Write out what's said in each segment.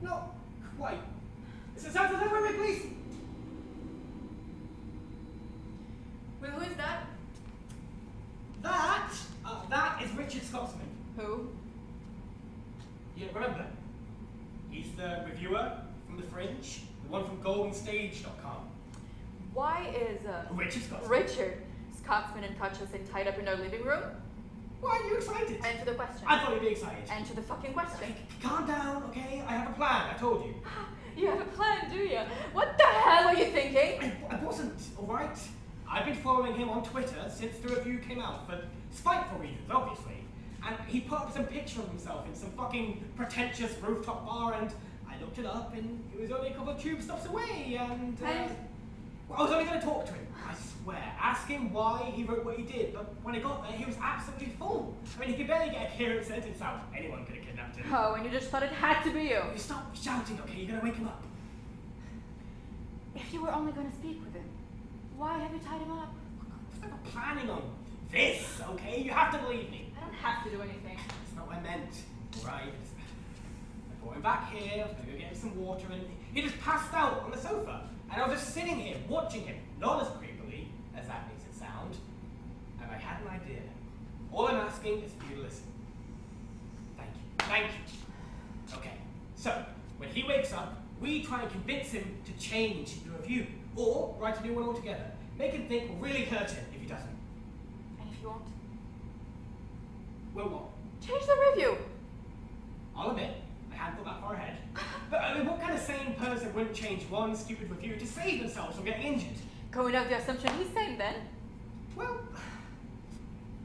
not quite. Wait, please. Well, who is that? That is Richard Scotsman. Who? You don't remember? He's the reviewer from The Fringe, the one from GoldenStage.com. Why is Richard Scotsman. Richard Scotsman in touch with us and tied up in our living room? Why are you excited? Answer the question. I thought you'd be excited. Answer the fucking question. Calm down, okay? I have a plan, I told you. You have a plan, do you? What the hell are you thinking? I wasn't, alright? I've been following him on Twitter since the review came out, for spiteful reasons, obviously. And he put up some picture of himself in some fucking pretentious rooftop bar, and I looked it up, and it was only a couple of tube stops away, and... well, I was only going to talk to him, I swear. Ask him why he wrote what he did, but when I got there, he was absolutely full. I mean, he could barely get a coherent sentence out. Anyone could have kidnapped him. Oh, and you just thought it had to be you. You stop shouting, okay? You're going to wake him up. If you were only going to speak with him, why have you tied him up? I was never planning on this, okay? You have to believe me. I don't have to do anything. That's not what I meant, alright? I brought him back here, I was going to go get him some water, and he just passed out on the sofa. And I was just sitting here, watching him, not as creepily as that makes it sound. And I had an idea. All I'm asking is for you to listen. Thank you. Thank you. Okay, so, when he wakes up, we try and convince him to change the review, or write a new one altogether. Make him think will really hurt him if he doesn't. And if you won't? Well, what? Change the review. I'll admit, I hadn't thought that far ahead. But I mean, what kind of sane person wouldn't change one stupid review to save themselves from getting injured? Going out the assumption he's sane then? Well,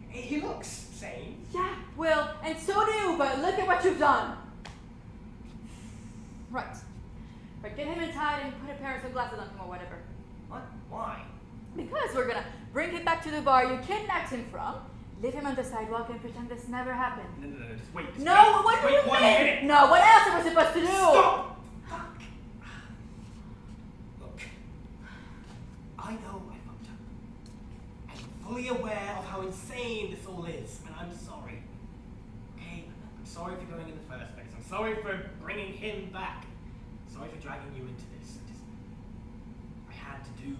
he looks sane. Yeah, Will, and so do you, but look at what you've done. Right. But get him inside and put a pair of sunglasses on him or whatever. What? Why? Because we're gonna bring him back to the bar you kidnapped him from, leave him on the sidewalk and pretend this never happened. No, just wait. No, what do you wait 1 mean? minute. No, what else am I supposed to do? Stop! Fuck. Look, I know I fucked up. I'm fully aware of how insane this all is, and I'm sorry. Okay? I'm sorry for going in the first place. I'm sorry for bringing him back. I'm sorry for dragging you into this. I had to do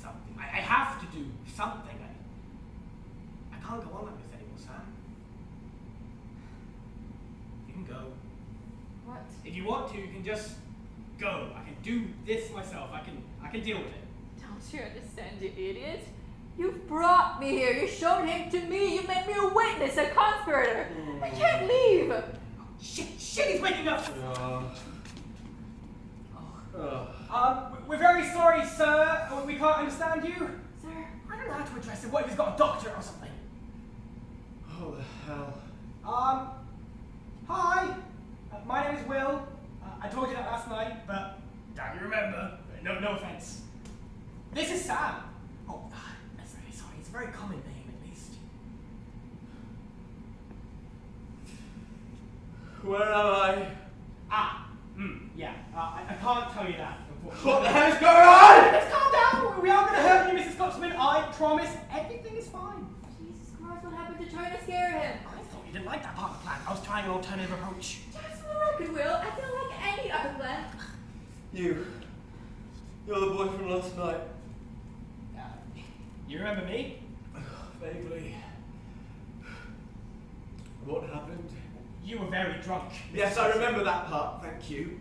something. I have to do something. I can't go on like this anymore, Sam. You can go. What? If you want to, you can just go. I can do this myself. I can deal with it. Don't you understand, you idiot? You've brought me here. You showed him to me. You made me a witness, a conspirator. I can't leave. Shit, he's waking up! We're very sorry, sir. We can't understand you. Sir? I don't know how to address him. What if he's got a doctor or something? Oh, the hell. Hi. My name is Will. I told you that last night, but don't you remember? No offense. This is Sam. Oh, that's really sorry. It's a very common name, at least. Where am I? Yeah. I can't tell you that, unfortunately. What the hell is going on? Let's calm down. We aren't going to hurt you, Mrs. Scotsman. I promise everything is fine. Jesus Christ, what happened to trying to scare him? I thought you didn't like that part of the plan. I was trying an alternative approach. Just for the record, Will, I don't like any other plan. You're the boy from last night. You remember me? Vaguely. What happened? You were very drunk. Yes, I remember that part, thank you.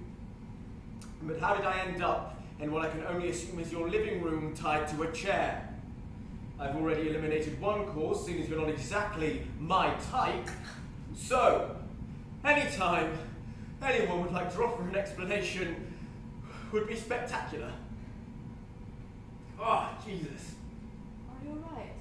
But how did I end up in what I can only assume is your living room tied to a chair? I've already eliminated one cause, seeing as you're not exactly my type. So, anytime anyone would like to offer an explanation would be spectacular. Oh, Jesus. Are you alright?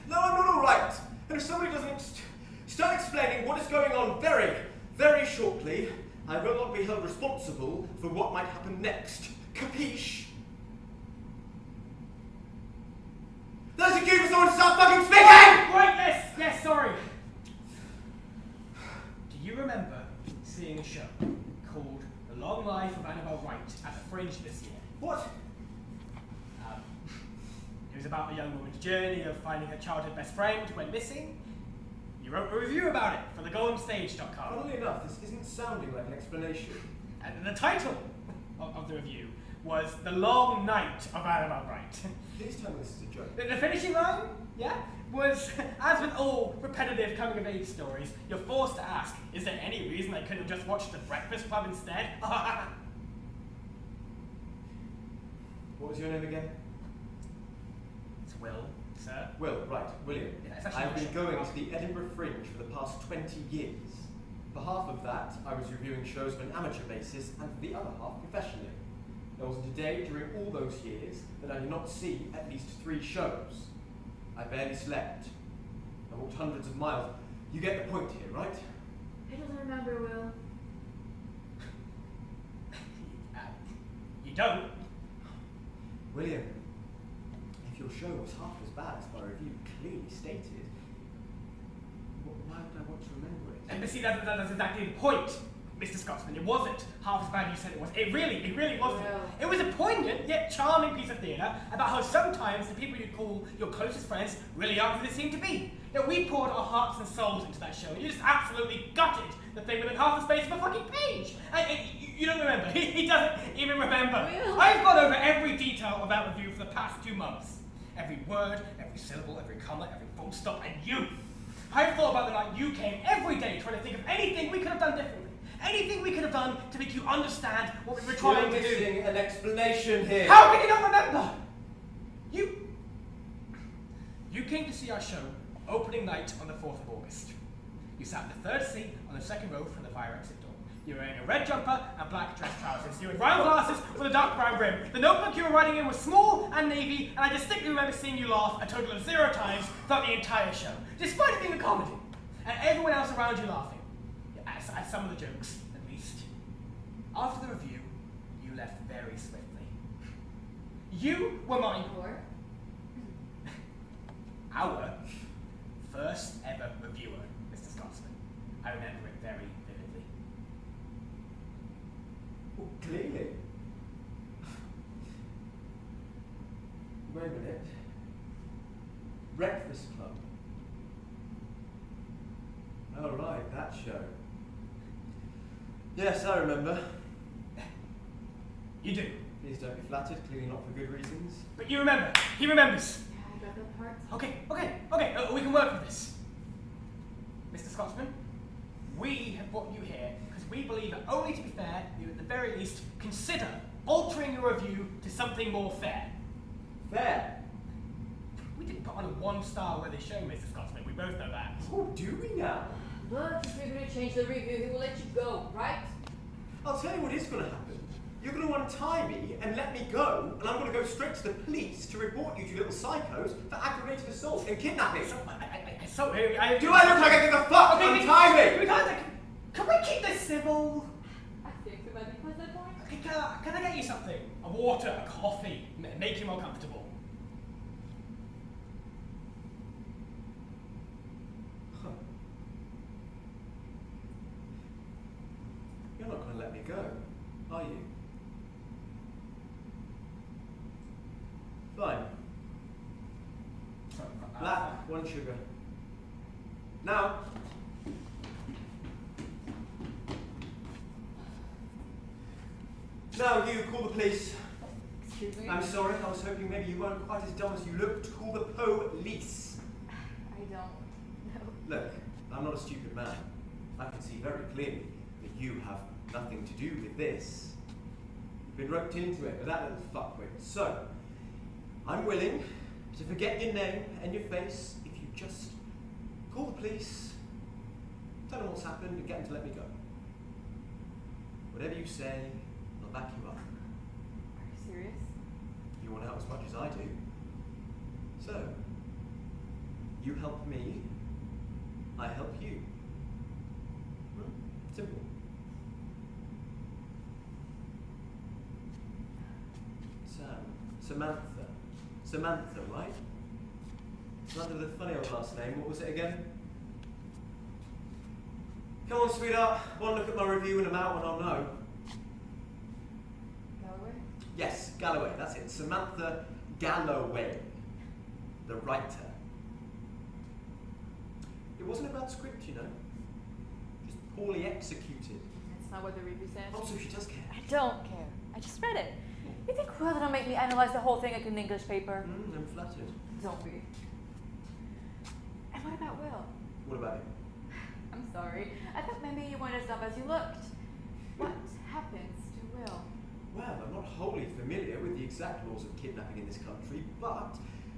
No, I'm not alright. And if somebody doesn't start explaining what is going on very, very shortly, I will not be held responsible for what might happen next. Capiche? There's a cue for someone to start fucking speaking! Right, yes, sorry. Do you remember seeing a show called The Long Life of Annabelle Wright at the Fringe this year? What? It was about a young woman's journey of finding her childhood best friend who went missing. You You wrote a review about it for thegoldstage.com. Funnily enough, this isn't sounding like an explanation. And the title of the review was The Long Night of Annabelle Bright. Please tell me this is a joke. The finishing line, yeah, was, as with all repetitive coming-of-age stories, you're forced to ask, is there any reason I couldn't have just watched The Breakfast Club instead? What was your name again? It's Will, sir. Will, right, William. Yeah, it's actually I've been Will. going to the Edinburgh Fringe for the past 20 years. For half of that, I was reviewing shows on an amateur basis, and for the other half, professionally. There wasn't a day during all those years that I did not see at least 3 shows. I barely slept. I walked hundreds of miles. You get the point here, right? He doesn't remember, Will. You don't? William, if your show was half as bad as my review clearly stated, why would I want to remember it? And see, that's exactly the point, Mr. Scotsman. It wasn't half as bad as you said it was. It really wasn't. Well. It was a poignant yet charming piece of theatre about how sometimes the people you call your closest friends really aren't who they seem to be. You know, we poured our hearts and souls into that show, and you just absolutely gutted the thing within half the space of a fucking page. And you don't remember. He doesn't even remember. Will. I've gone over every detail of that review for the past 2 months. Every word, every syllable, every comma, every full stop, and you. I've thought about the night you came every day trying to think of anything we could have done differently. Anything we could have done to make you understand what we were trying You're to do. missing an explanation here. How can you not remember? You came to see our show opening night on the 4th of August. You sat in the 3rd seat on the 2nd row from the fire exit door. You were wearing a red jumper and black dress trousers. You had round glasses with a dark brown rim. The notebook you were writing in was small and navy, and I distinctly remember seeing you laugh a total of 0 times throughout the entire show, despite it being a comedy. And everyone else around you laughing. At some of the jokes, at least. After the review, you left very swiftly. You were mine. Or? Our first ever reviewer, Mr. Scotsman. I remember it very vividly. Well, clearly. Wait a minute. Breakfast Club. Oh, right, that show. Yes, I remember. You do. Please don't be flattered, clearly not for good reasons. But you remember. He remembers. Yeah, I got that part. Okay. We can work with this. Mr. Scotsman, we have brought you here because we believe that only to be fair, you at the very least consider altering your review to something more fair. Fair. We didn't put on a 1-star worthy show, Mr. Scotsman. We both know that. Oh, do we now? Look, if you're gonna change the review, he will let you go, right? I'll tell you what is going to happen. You're going to untie me and let me go, and I'm going to go straight to the police to report you, 2 little psychos, for aggravated assault and kidnapping. Do Do I look like I give a fuck? Okay, Untie me! Can we keep this civil? I think we might be past that point. Okay, can I get you something? A water, a coffee, make you more comfortable. Huh. You're not going to let me go, are you? Fine. Black, 1 sugar. Now. Now you call the police. Excuse me? I'm sorry, I was hoping maybe you weren't quite as dumb as you looked. Call the police. I don't know. Look, I'm not a stupid man. I can see very clearly that you have nothing to do with this. You've been roped into it with that little fuckwit. So, I'm willing to forget your name and your face if you just call the police, tell them what's happened, and get them to let me go. Whatever you say, I'll back you up. Are you serious? You want out as much as I do. So, you help me, I help you. Simple. Samantha, right? Samantha with a funny old last name. What was it again? Come on, sweetheart. One look at my review and I'm out and I'll know. Galloway? Yes, Galloway, that's it. Samantha Galloway, the writer. It wasn't about script, you know. Just poorly executed. That's not what the review said. Also, she does care. I don't care. I just read it. You think Will didn't make me analyze the whole thing like an English paper? I'm flattered. Don't be. And what about Will? What about him? I'm sorry. I thought maybe you weren't as dumb as you looked. What happens to Will? Well, I'm not wholly familiar with the exact laws of kidnapping in this country, but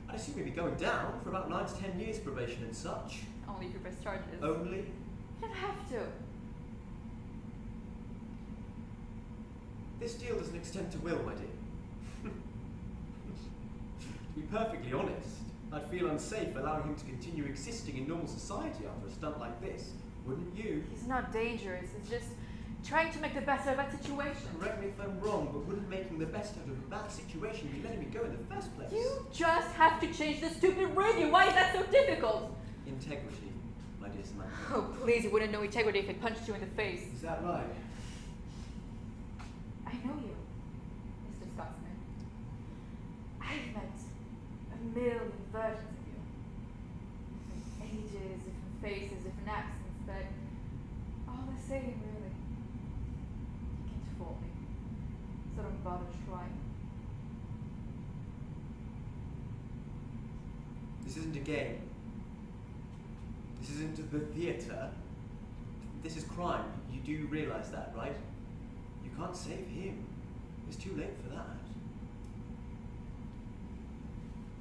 I'd assume he'd be going down for about 9 to 10 years probation and such. Only if you press charges. Only? You don't have to. This deal doesn't extend to Will, my dear. To be perfectly honest, I'd feel unsafe allowing him to continue existing in normal society after a stunt like this. Wouldn't you? He's not dangerous. He's just trying to make the best of a bad situation. Correct me if I'm wrong, but wouldn't making the best out of a bad situation be letting me go in the first place? You just have to change the stupid review. Why is that so difficult? Integrity, my dear Samantha. Oh, please, you wouldn't know integrity if it punched you in the face. Is that right? I know you, Mr. Scotsman. I've met a million versions of you. Different ages, different faces, different accents, but all the same, really. You can't fool me. So don't bother trying. This isn't a game. This isn't the theatre. This is crime. You do realise that, right? You can't save him. It's too late for that.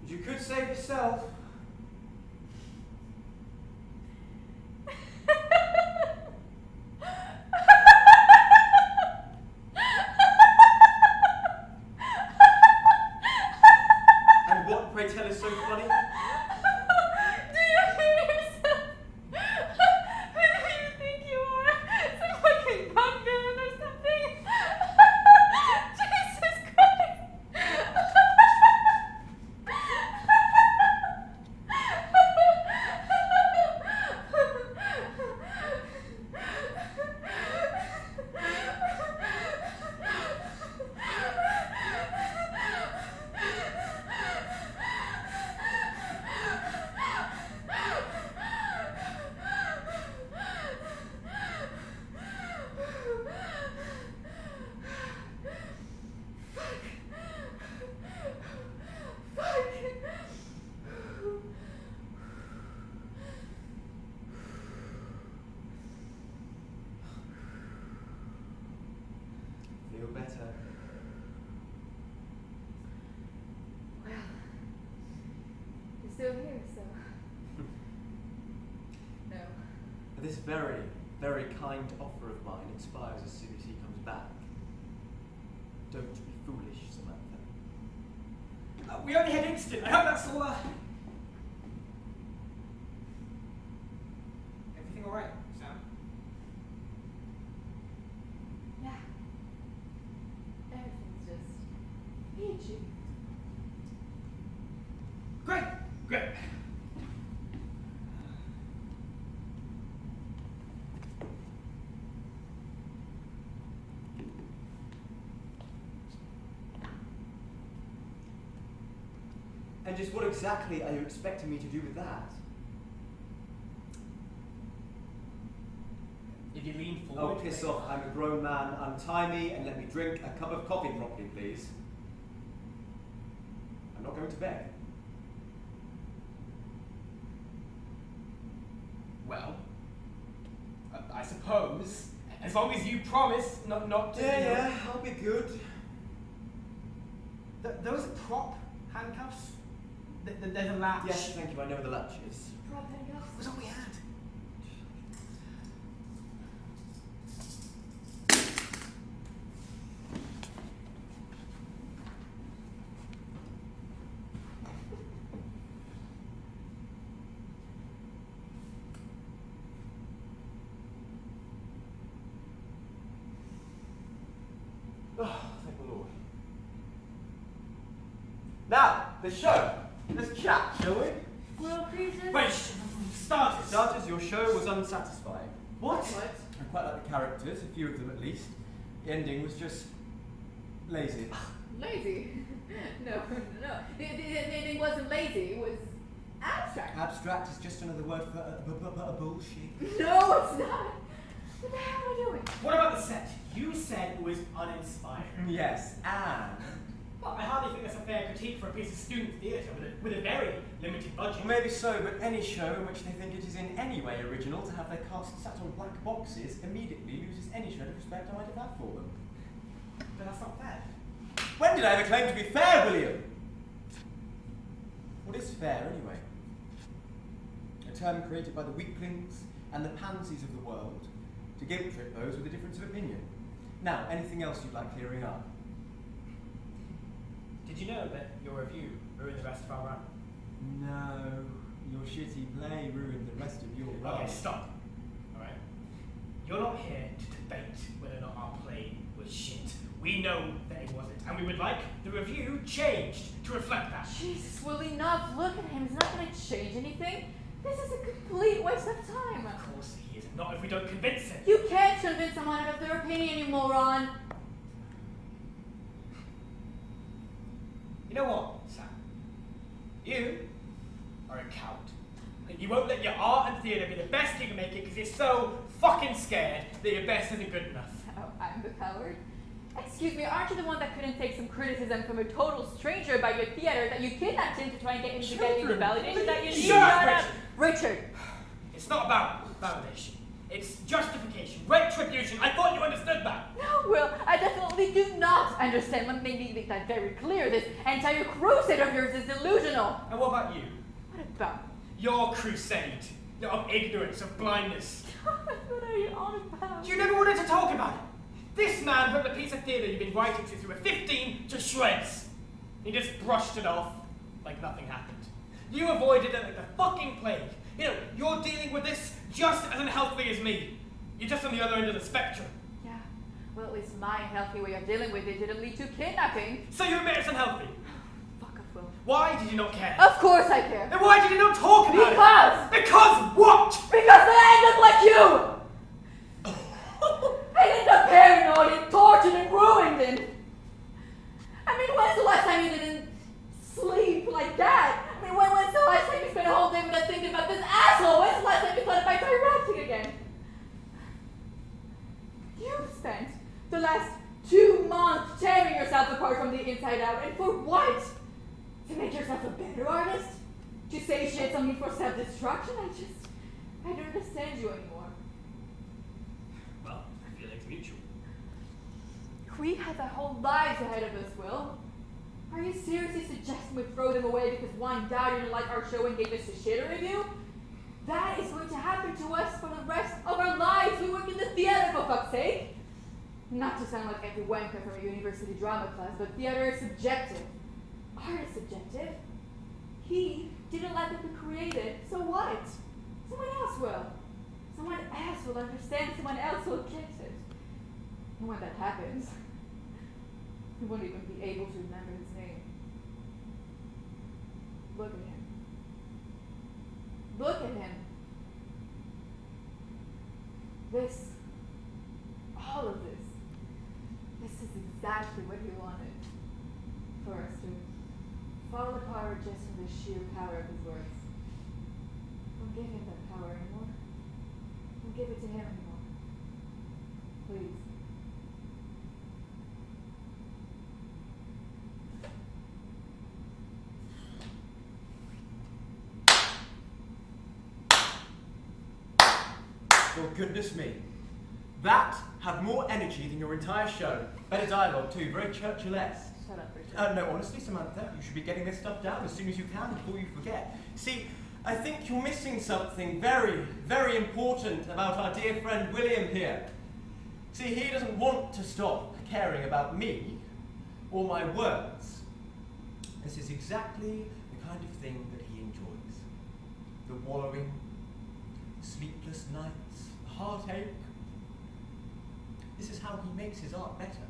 But you could save yourself. And what, pray tell, is so funny? Do you hear yourself? Who do you think you are? Some fucking Bond villain or something? Jesus Christ! Feel better. Well, you're still here, so. No. This very, very kind offer of mine expires as soon as he comes back. Don't be foolish, Samantha. We only had instant. I hope that's all. Everything all right, Sam? Yeah. Everything's just peachy. Great, great. And just what exactly are you expecting me to do with that? If you lean forward. Oh, piss off. I'm a grown man. Untie me and let me drink a cup of coffee properly, please. I'm not going to bed. Well, I suppose, as long as you promise not to. Yeah, I'll be good. Those prop handcuffs? There's a latch. Yes, thank you. I know where the latch is. Prop handcuffs? That was all we had. Oh, thank the Lord. Now, the show. Let's chat, shall we? Well, creatures. Wait, starters. Starters, your show was unsatisfying. What? I quite like the characters, a few of them at least. The ending was just lazy. Lazy? No. It wasn't lazy. It was abstract. Abstract is just another word for bullshit. No, it's not. What the hell are you doing? What about the set? You said it was uninspired. Yes, and... Well, I hardly think that's a fair critique for a piece of student theatre with a very limited budget. Maybe so, but any show in which they think it is in any way original to have their cast sat on black boxes immediately loses any shred of respect I might have had for them. But that's not fair. When did I ever claim to be fair, William? What is fair, anyway? A term created by the weaklings and the pansies of the world to guilt-trip those with a difference of opinion. Now, anything else you'd like clearing up? Did you know that your review ruined the rest of our run? No, your shitty play ruined the rest of your run. Okay, stop. Alright? You're not here to debate whether or not our play was shit. We know that it wasn't, and we would like the review changed to reflect that. Jesus, will enough. Look at him. He's not going to change anything. This is a complete waste of time. Of course he is, not if we don't convince him. You can't convince someone of their opinion, you moron. You know what, Sam? You are a coward. And you won't let your art and theatre be the best you can make it because you're so fucking scared that your best isn't good enough. Oh, I'm the coward. Excuse me, aren't you the one that couldn't take some criticism from a total stranger about your theater that you kidnapped him to try and get him to get you the validation that you need? Shut up, Richard! It's not about validation. It's justification, retribution. I thought you understood that. No, Will, I definitely do not understand. Let me make that very clear. This entire crusade of yours is delusional. And what about you? What about? Your crusade of ignorance, of blindness. What are you on about? You never wanted to talk about it. This man put the piece of theatre you've been writing since you were 15 to shreds. He just brushed it off like nothing happened. You avoided it like the fucking plague. You know, you're dealing with this just as unhealthily as me. You're just on the other end of the spectrum. Yeah, well, at least my unhealthy way of dealing with it didn't lead to kidnapping. So you admit it's unhealthy. Fuck off, Will. Why did you not care? Of course I care. Then why did you not talk about Because! it? Because what? Because I end up like you! I ended up paranoid and tortured and ruined him. I mean, when's the last time you didn't sleep like that? I mean, when was the last time you spent a whole day without thinking about this asshole? When's the last time you thought about directing again? You've spent the last 2 months tearing yourself apart from the inside out, and for what? To make yourself a better artist? To say shit on me for self-destruction? I don't understand you anymore. Well, I feel it's mutual. We have our whole lives ahead of us, Will. Are you seriously suggesting we throw them away because one guy didn't like our show and gave us a shit review? That is going to happen to us for the rest of our lives. We work in the theater, for fuck's sake. Not to sound like every wanker from a university drama class, but theater is subjective. Art is subjective. He didn't let it be created, so what? Someone else will. Someone else will understand, someone else will get it. And when that happens, he won't even be able to remember his name. Look at him. Look at him. This, all of this is exactly what he wanted. For us to fall apart just from the sheer power of his words. Don't give him that power anymore. Don't give it to him anymore. Please. Well, goodness me. That had more energy than your entire show. Better dialogue too, very Churchill-esque. Shut up, Richard. No, honestly, Samantha, you should be getting this stuff down as soon as you can before you forget. See, I think you're missing something very, very important about our dear friend William here. See, he doesn't want to stop caring about me or my words. This is exactly the kind of thing that he enjoys. The wallowing, the sleepless nights, the heartache. This is how he makes his art better.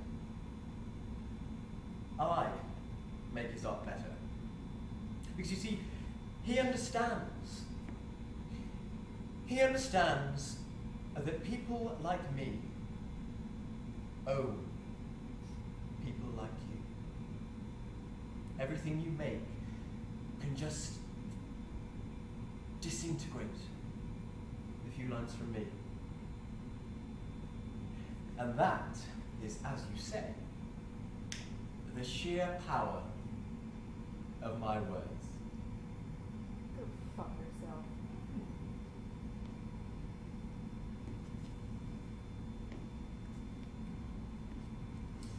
I make his art better. Because you see, he understands. He understands that people like me own people like you. Everything you make can just disintegrate with a few lines from me. And that is, as you say, the sheer power of my words. Go fuck yourself.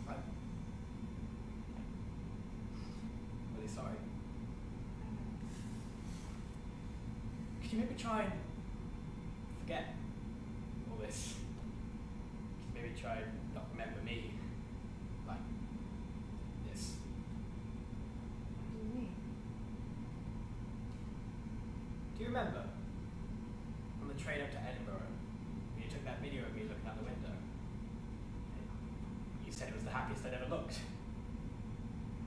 I'm really sorry. Could you maybe try and forget all this? Could you maybe try and not remember me like this? What do you mean? Do you remember on the train up to Edinburgh when you took that video of me looking out the window? You said it was the happiest I'd ever looked.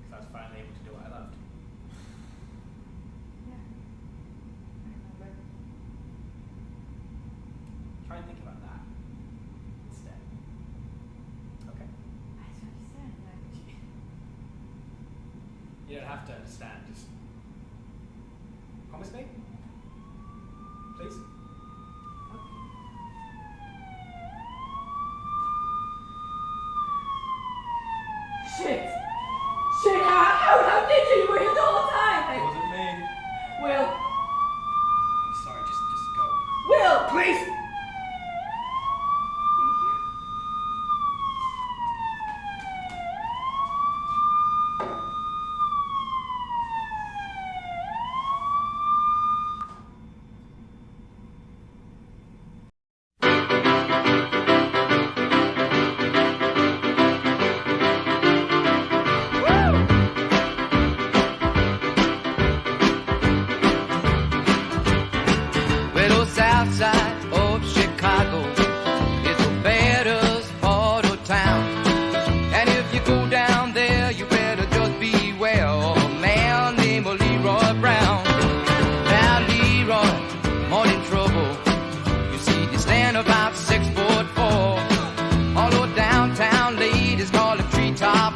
Because I was finally able to do what I loved. Yeah. I remember. Try and think about that instead. Okay? I don't understand. Like, You don't have to understand, just promise me? Please? shit! Shit! How did you? You were here the whole time! It Like, wasn't me. Will! I'm sorry, just go. Will! Please! Thank you. Well, the south side of Chicago is the baddest part of town. And if you go down there, you better just beware of a man named Leroy Brown. Now, Leroy, more in trouble. You see, they stand about 6'4". All the downtown ladies call him treetop